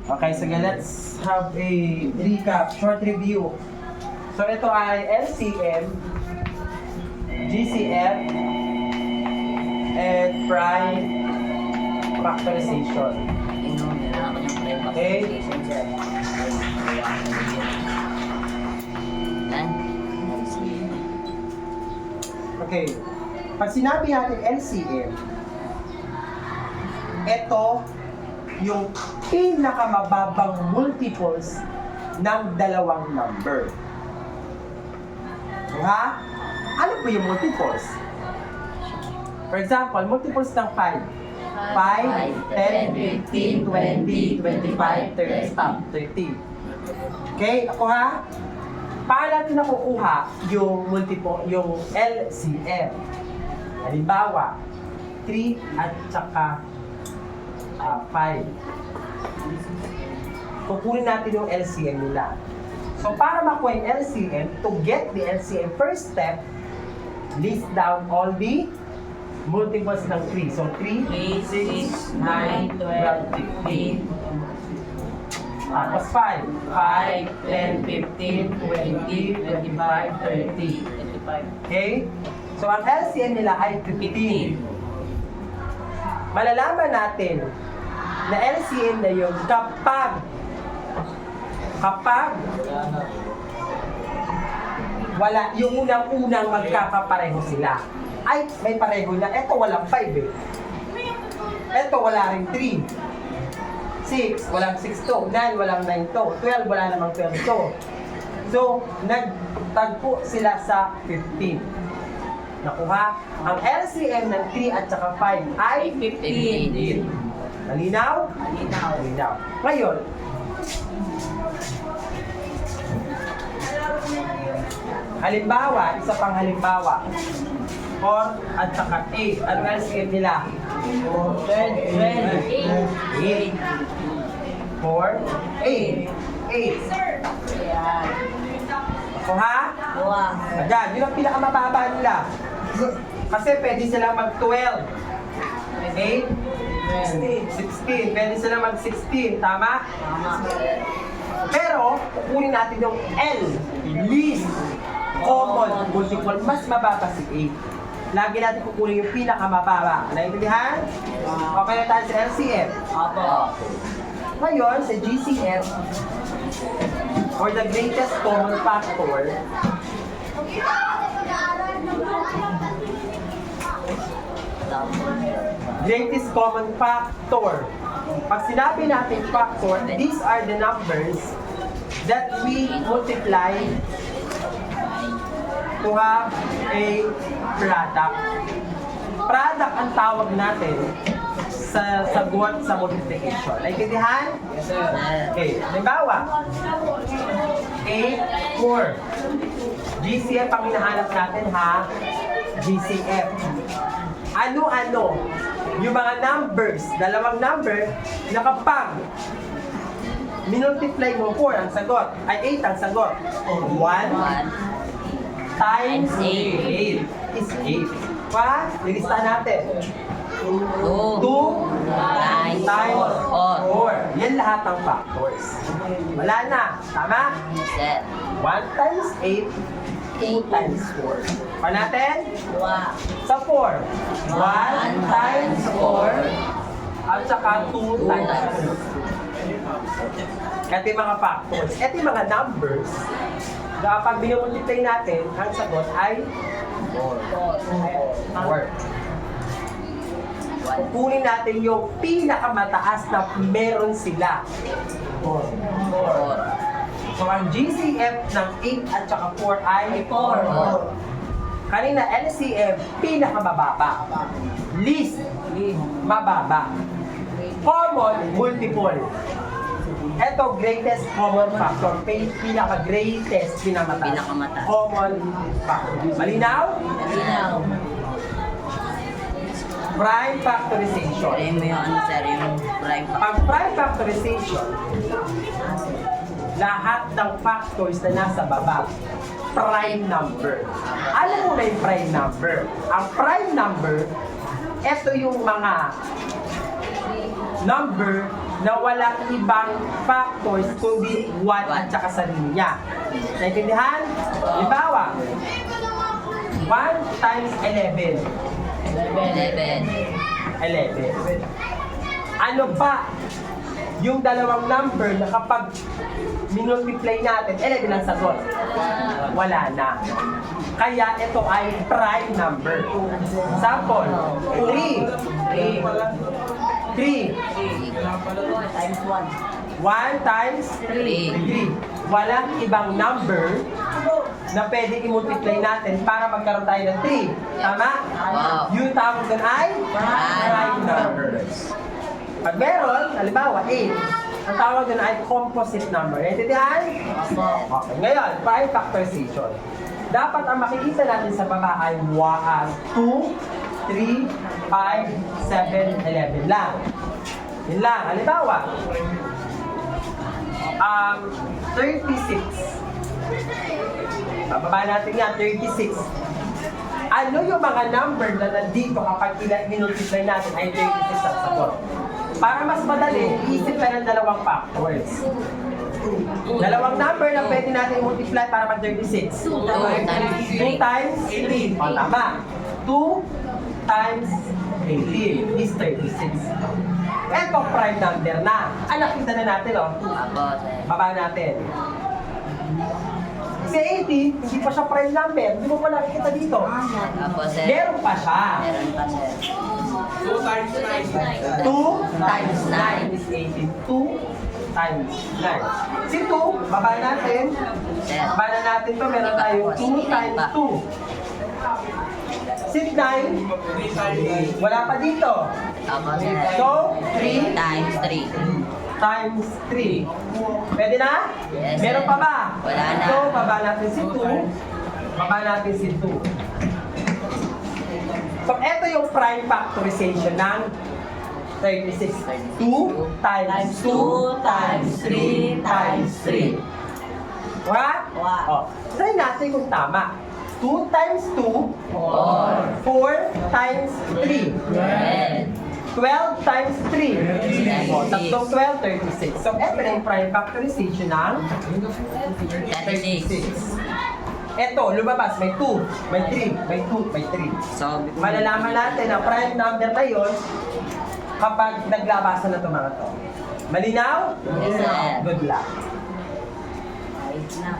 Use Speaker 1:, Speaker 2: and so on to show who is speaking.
Speaker 1: Okay, sige, let's have a recap, short review. So, ito ay LCM, GCF, and prime factorization. Okay? Okay. Pag sinabi natin LCM, ito yung pinakamababang multiples ng dalawang number. Ha? Ano po yung multiples? For example, multiples ng 5. 5, 10, 15, 20, 25, 30, stop, 30. Okay, ako ha? Paano natin nakukuha yung multiple, yung LCM? Halimbawa, 3 at saka 5. Kukunin natin yung LCM nila. So, para makuha yung LCM, to get the LCM, first step, list down all the multiples ng 3. So, 3, 6, 9, 12, 15. Tapos 5. 5, 10, 15, 20, 25, 30. Okay? So, ang LCM nila ay 15. Malalaman natin na LCM na yun kapag wala, yung unang-unang magkakapareho sila. Ay, may pareho na. Ito walang 5 eh. Ito wala rin 3. 6, walang 6 to. 9, walang 9 to. 12, wala namang 12 to. So, nagtagpo sila sa 15. Nakuha? Ang LCM ng 3 at saka 5 ay 15. Malinaw? Malinaw. Ngayon, halimbawa, isa pang halimbawa, 4 at saka 8. Ano LCM nila? 8. 4, 8. 8. Ako ha? Ayan, yun ang pinakamababa nila. Kasi pwede sila mag-12. 8, 16. Pwede sila mag-16. Tama? Pero, kukunin natin yung L. Least common multiple. Mas mababa si 8. Lagi natin kukunin yung pinakamababa. Naintindihan? Okay na tayo sa LCM. Ngayon, sa GCF, or the greatest common factor, greatest common factor. Pag sinabi natin factor, these are the numbers that we multiply to have a product. Product ang tawag natin sa sagot sa multiplication. Naintindihan?
Speaker 2: Yes, sir.
Speaker 1: Okay, halimbawa, 8, 4. GCF ang hinahanap natin ha. GCF. Ano-ano? Yung mga numbers, dalawang number, na kapag minultiply mo 4 ang sagot, ay 8 ang sagot. 1 times 8 is 8. Pa, lilista natin. 2 times 4. Yan lahat ng factors. Wala na. Tama? 1 times 8, 2 times 4. Pa natin? Sa 4. 1 times 4 at saka 2 times 4. Ito yung mga factors. Ito yung mga numbers na kapag binumultiply natin, ang sagot ay 4. Kukunin natin yung pinakamataas na meron sila. 4. So, ang GCF ng 8 at saka 4 ay 4. Kanina, LCM, pinakamababa. Least, mababa. Common, multiple. Ito, greatest common factor. Pinaka-greatest, pinamataas. Common factor. Malinaw? Prime factorization. Pag prime factorization, lahat ng factors na nasa baba, prime number. Alam mo na yung prime number. Ang prime number, ito yung mga number na walang ibang factors kundi 1 at saka sarili niya. Naintindihan? Halimbawa, 1 times 11. 11. Ano pa yung dalawang number na kapag minultiply natin, 11 ang sagot. Wala na. Kaya ito ay prime number. Sample, 3. 3.
Speaker 2: Times
Speaker 1: 1 times 3. Walang ibang number na pwedeng i-multiply natin para magkaroon tayo ng 3. Tama?
Speaker 3: Wow.
Speaker 1: Yung tawag doon ay prime numbers. Pag meron, halimbawa 8, ang tawag doon ay composite number. Naintindihan? Okay. Ngayon, prime factorization. Dapat ang makikita natin sa baba ay 2, 3, 5, 7, 11 lang. Yun lang. Halimbawa, 36. Bababa natin yan, 36. Ano yung mga number na nandito kapag minultiply natin ay 36 ang sagot? Para mas madali, isip ka ng dalawang factors. Dalawang number na pwede natin multiply para mag-36. 2 times 3. O, tama. 2 times 18 is 36. Ito, prime number na. Nakita na natin, o. Baba natin. Si 80, hindi pa siya prime number. Hindi mo pa nakikita dito. Meron pa siya. 2 times 9 is 80. 2 times 9. Si 2, baba natin. Baba na natin to. Meron tayong 2 times 2. Si 9, wala pa dito. So, 3
Speaker 3: times 3.
Speaker 1: times 3. Pwede na?
Speaker 3: Yes,
Speaker 1: Meron
Speaker 3: sir.
Speaker 1: pa ba?
Speaker 3: Wala na.
Speaker 1: So, baba natin si 2. Baba natin si 2. So, ito yung prime factorization ng 36. 2 times 2 times 3 times 3. What? Oh, try natin kung tama. 2 times 2, 4 times 3. 12 times 3. O, tatlong 12, 36. So, ito na yung prime factorization ng 36. Ito, lumabas. May 2, may 3, may 2, may 3.
Speaker 3: So,
Speaker 1: Malalaman natin ang prime number na yon kapag naglabasan na ito mga to. Malinaw?
Speaker 3: Yes, sir.
Speaker 1: Good luck.
Speaker 2: na.